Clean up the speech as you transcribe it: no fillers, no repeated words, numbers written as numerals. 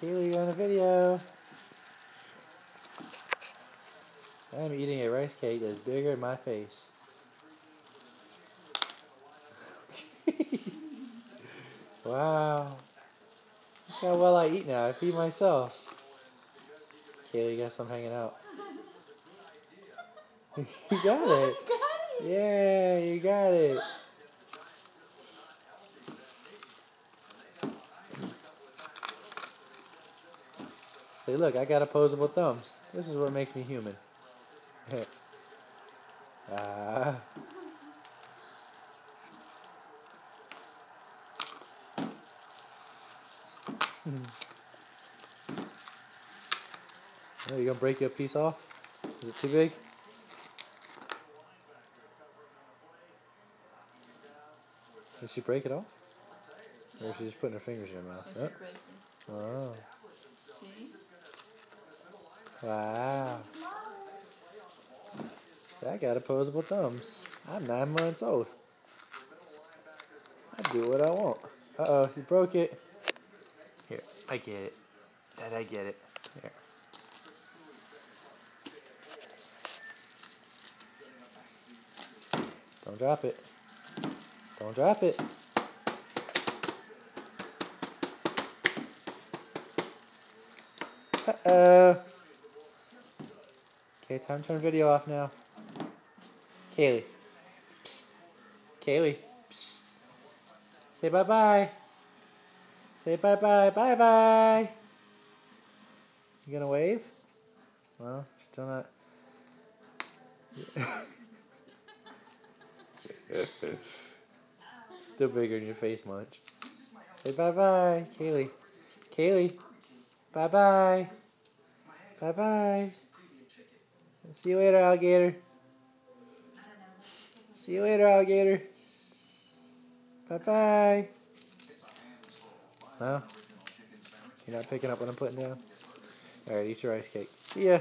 Kaylee, you're on a video. I'm eating a rice cake that's bigger than my face. Wow. Look how well I eat now. I feed myself. Kaylee, guess I'm hanging out. You got it. Yeah, you got it. Hey, look, I got opposable thumbs. This is what makes me human. Ah. Oh, you gonna break your piece off? Is it too big? Did she break it off? Or is she just putting her fingers in her mouth? She break it. Oh. See? Wow. I got opposable thumbs. I'm 9 months old. I do what I want. Uh-oh, you broke it. Here, I get it. Dad, I get it. Here. Don't drop it. Don't drop it. Uh-oh. Okay, time to turn video off now. Kaylee. Psst. Kaylee. Psst. Say bye-bye. Say bye-bye. Bye-bye. You gonna wave? Well, still not. Still bigger than your face much. Say bye-bye, Kaylee. Kaylee. Bye-bye. Bye-bye. See you later, alligator. See you later, alligator. Bye-bye. No? You're not picking up what I'm putting down? Alright, eat your rice cake. See ya.